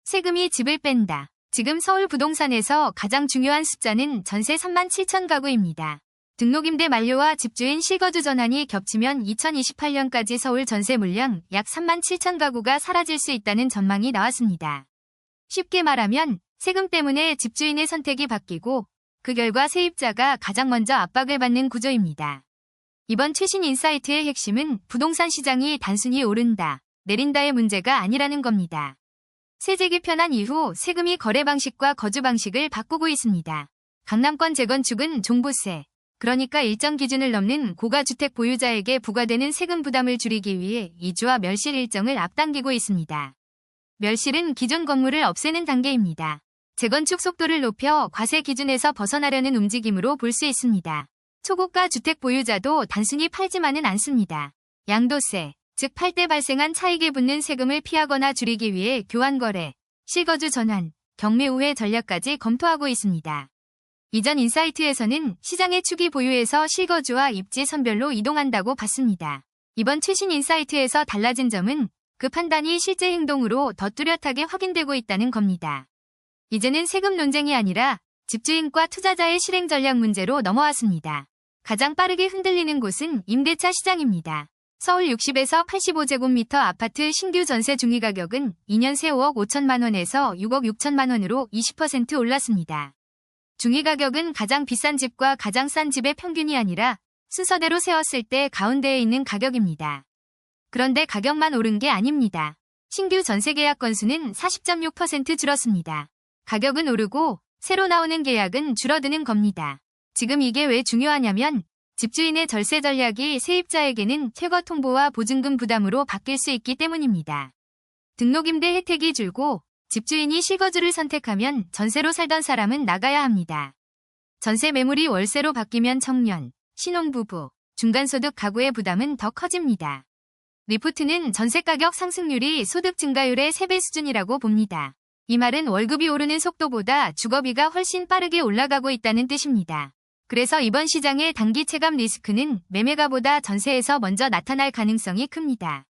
세금이 집을 뺀다. 지금 서울 부동산에서 가장 중요한 숫자는 전세 37,000 가구입니다. 등록임대 만료와 집주인 실거주 전환이 겹치면 2028년까지 서울 전세 물량 약 37,000 가구가 사라질 수 있다는 전망이 나왔습니다. 쉽게 말하면 세금 때문에 집주인의 선택이 바뀌고 그 결과 세입자가 가장 먼저 압박을 받는 구조입니다. 이번 최신 인사이트의 핵심은 부동산 시장이 단순히 오른다, 내린다의 문제가 아니라는 겁니다. 세제 개편한 이후 세금이 거래 방식과 거주 방식을 바꾸고 있습니다. 강남권 재건축은 종부세, 그러니까 일정 기준을 넘는 고가주택 보유자에게 부과되는 세금 부담을 줄이기 위해 이주와 멸실 일정을 앞당기고 있습니다. 멸실은 기존 건물을 없애는 단계입니다. 재건축 속도를 높여 과세 기준에서 벗어나려는 움직임으로 볼 수 있습니다. 초고가 주택 보유자도 단순히 팔지만은 않습니다. 양도세, 즉 팔 때 발생한 차익에 붙는 세금을 피하거나 줄이기 위해 교환거래, 실거주 전환, 경매 우회 전략까지 검토하고 있습니다. 이전 인사이트에서는 시장의 축이 보유에서 실거주와 입지 선별로 이동한다고 봤습니다. 이번 최신 인사이트에서 달라진 점은 그 판단이 실제 행동으로 더 뚜렷하게 확인되고 있다는 겁니다. 이제는 세금 논쟁이 아니라 집주인과 투자자의 실행 전략 문제로 넘어왔습니다. 가장 빠르게 흔들리는 곳은 임대차 시장입니다. 서울 60에서 85제곱미터 아파트 신규 전세 중위 가격은 2년 새 5억 5천만 원에서 6억 6천만 원으로 20% 올랐습니다. 중위 가격은 가장 비싼 집과 가장 싼 집의 평균이 아니라 순서대로 세웠을 때 가운데에 있는 가격입니다. 그런데 가격만 오른 게 아닙니다. 신규 전세 계약 건수는 40.6% 줄었습니다. 가격은 오르고 새로 나오는 계약은 줄어드는 겁니다. 지금 이게 왜 중요하냐면 집주인의 절세 전략이 세입자에게는 퇴거 통보와 보증금 부담으로 바뀔 수 있기 때문입니다. 등록임대 혜택이 줄고 집주인이 실거주를 선택하면 전세로 살던 사람은 나가야 합니다. 전세 매물이 월세로 바뀌면 청년, 신혼부부, 중간소득 가구의 부담은 더 커집니다. 리포트는 전세가격 상승률이 소득 증가율의 3배 수준이라고 봅니다. 이 말은 월급이 오르는 속도보다 주거비가 훨씬 빠르게 올라가고 있다는 뜻입니다. 그래서 이번 시장의 단기 체감 리스크는 매매가보다 전세에서 먼저 나타날 가능성이 큽니다.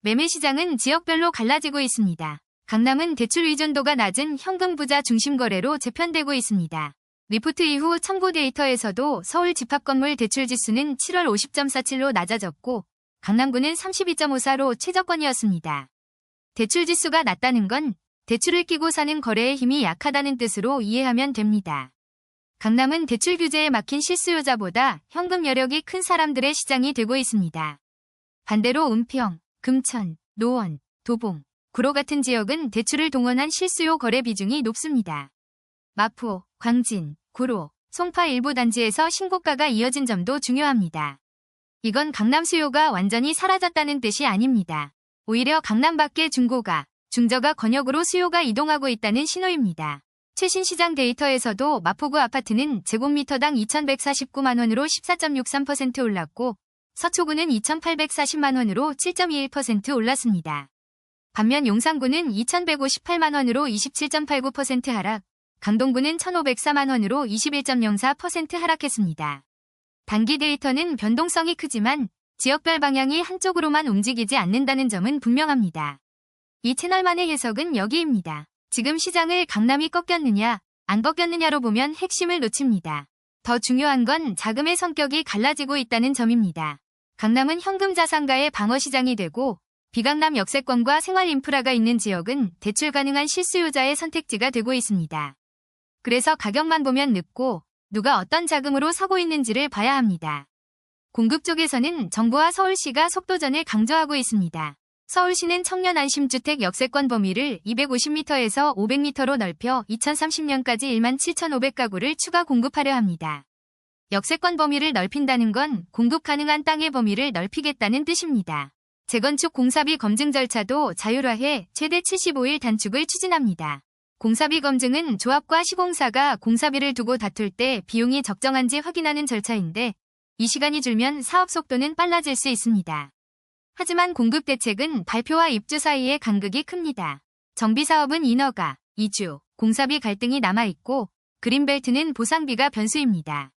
매매 시장은 지역별로 갈라지고 있습니다. 강남은 대출 의존도가 낮은 현금 부자 중심 거래로 재편되고 있습니다. 리포트 이후 첨부 데이터에서도 서울 집합건물 대출 지수는 7월 50.47로 낮아졌고 강남구는 32.54로 최저권이었습니다. 대출 지수가 낮다는 건 대출을 끼고 사는 거래의 힘이 약하다는 뜻으로 이해하면 됩니다. 강남은 대출 규제에 막힌 실수요자보다 현금 여력이 큰 사람들의 시장이 되고 있습니다. 반대로 은평, 금천, 노원, 도봉, 구로 같은 지역은 대출을 동원한 실수요 거래 비중이 높습니다. 마포, 광진, 구로, 송파 일부 단지에서 신고가가 이어진 점도 중요합니다. 이건 강남 수요가 완전히 사라졌다는 뜻이 아닙니다. 오히려 강남 밖의 중고가, 중저가 권역으로 수요가 이동하고 있다는 신호입니다. 최신 시장 데이터에서도 마포구 아파트는 제곱미터당 2,149만 원으로 14.63% 올랐고 서초구는 2,840만 원으로 7.21% 올랐습니다. 반면 용산구는 2,158만 원으로 27.89% 하락, 강동구는 1,504만 원으로 21.04% 하락했습니다. 단기 데이터는 변동성이 크지만 지역별 방향이 한쪽으로만 움직이지 않는다는 점은 분명합니다. 이 채널만의 해석은 여기입니다. 지금 시장을 강남이 꺾였느냐, 안 꺾였느냐로 보면 핵심을 놓칩니다. 더 중요한 건 자금의 성격이 갈라지고 있다는 점입니다. 강남은 현금 자산가의 방어시장이 되고 비강남 역세권과 생활 인프라가 있는 지역은 대출 가능한 실수요자의 선택지가 되고 있습니다. 그래서 가격만 보면 늦고 누가 어떤 자금으로 사고 있는지를 봐야 합니다. 공급 쪽에서는 정부와 서울시가 속도전을 강조하고 있습니다. 서울시는 청년 안심주택 역세권 범위를 250m에서 500m로 넓혀 2030년까지 17,500가구를 추가 공급하려 합니다. 역세권 범위를 넓힌다는 건 공급 가능한 땅의 범위를 넓히겠다는 뜻입니다. 재건축 공사비 검증 절차도 자율화해 최대 75일 단축을 추진합니다. 공사비 검증은 조합과 시공사가 공사비를 두고 다툴 때 비용이 적정한지 확인하는 절차인데 이 시간이 줄면 사업 속도는 빨라질 수 있습니다. 하지만 공급 대책은 발표와 입주 사이의 간극이 큽니다. 정비사업은 인허가, 이주, 공사비 갈등이 남아있고 그린벨트는 보상비가 변수입니다.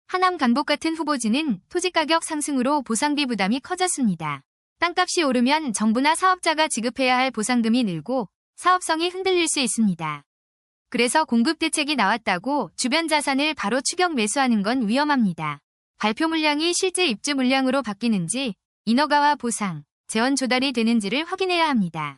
하남 간복 같은 후보지는 토지가격 상승으로 보상비 부담이 커졌습니다. 땅값이 오르면 정부나 사업자가 지급해야 할 보상금이 늘고 사업성이 흔들릴 수 있습니다. 그래서 공급 대책이 나왔다고 주변 자산을 바로 추격 매수하는 건 위험합니다. 발표 물량이 실제 입주 물량으로 바뀌는지, 인허가와 보상, 재원 조달이 되는지를 확인해야 합니다.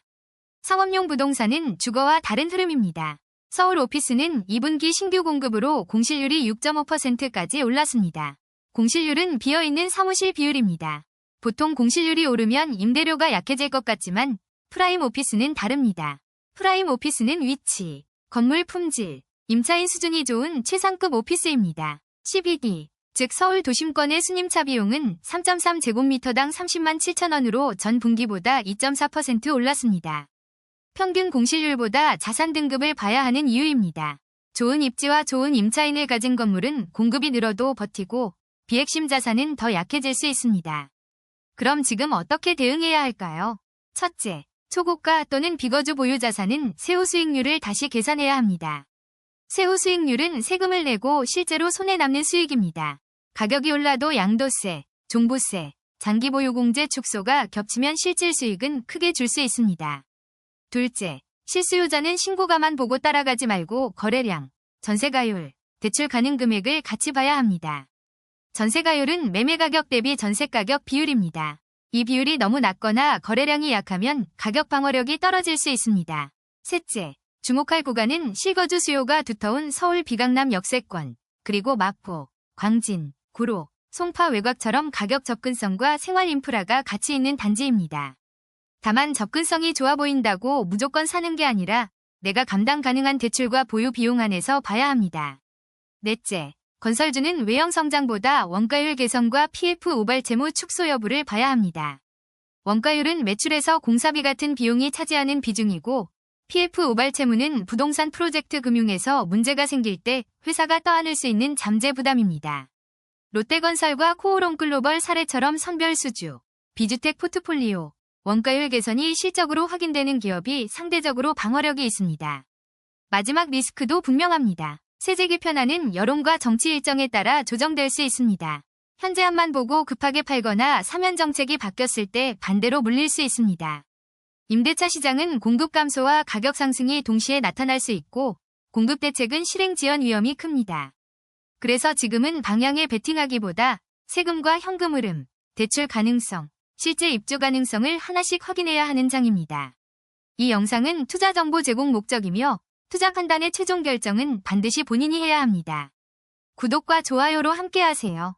상업용 부동산은 주거와 다른 흐름입니다. 서울 오피스는 2분기 신규 공급으로 공실률이 6.5%까지 올랐습니다. 공실률은 비어있는 사무실 비율입니다. 보통 공실률이 오르면 임대료가 약해질 것 같지만 프라임 오피스는 다릅니다. 프라임 오피스는 위치, 건물 품질, 임차인 수준이 좋은 최상급 오피스입니다. CBD, 즉 서울 도심권의 순임차 비용은 3.3제곱미터당 30만 7천원으로 전 분기보다 2.4% 올랐습니다. 평균 공실률보다 자산 등급을 봐야 하는 이유입니다. 좋은 입지와 좋은 임차인을 가진 건물은 공급이 늘어도 버티고 비핵심 자산은 더 약해질 수 있습니다. 그럼 지금 어떻게 대응해야 할까요? 첫째, 초고가 또는 비거주 보유 자산은 세후 수익률을 다시 계산해야 합니다. 세후 수익률은 세금을 내고 실제로 손에 남는 수익입니다. 가격이 올라도 양도세, 종부세, 장기보유공제 축소가 겹치면 실질 수익은 크게 줄 수 있습니다. 둘째, 실수요자는 신고가만 보고 따라가지 말고 거래량, 전세가율, 대출 가능 금액을 같이 봐야 합니다. 전세가율은 매매가격 대비 전세가격 비율입니다. 이 비율이 너무 낮거나 거래량이 약하면 가격 방어력이 떨어질 수 있습니다. 셋째, 주목할 구간은 실거주 수요가 두터운 서울 비강남 역세권, 그리고 마포, 광진, 구로, 송파 외곽처럼 가격 접근성과 생활 인프라가 같이 있는 단지입니다. 다만 접근성이 좋아 보인다고 무조건 사는 게 아니라 내가 감당 가능한 대출과 보유 비용 안에서 봐야 합니다. 넷째, 건설주는 외형 성장보다 원가율 개선과 PF 우발 채무 축소 여부를 봐야 합니다. 원가율은 매출에서 공사비 같은 비용이 차지하는 비중이고 PF 우발 채무는 부동산 프로젝트 금융에서 문제가 생길 때 회사가 떠안을 수 있는 잠재 부담입니다. 롯데건설과 코오롱글로벌 사례처럼 선별수주, 비주택 포트폴리오, 원가율 개선이 실적으로 확인되는 기업이 상대적으로 방어력이 있습니다. 마지막 리스크도 분명합니다. 세제 개편안은 여론과 정치 일정에 따라 조정될 수 있습니다. 현재안만 보고 급하게 팔거나 사면 정책이 바뀌었을 때 반대로 물릴 수 있습니다. 임대차 시장은 공급 감소와 가격 상승이 동시에 나타날 수 있고 공급 대책은 실행 지연 위험이 큽니다. 그래서 지금은 방향에 베팅하기보다 세금과 현금 흐름, 대출 가능성, 실제 입주 가능성을 하나씩 확인해야 하는 장입니다. 이 영상은 투자 정보 제공 목적이며 투자 판단의 최종 결정은 반드시 본인이 해야 합니다. 구독과 좋아요로 함께하세요.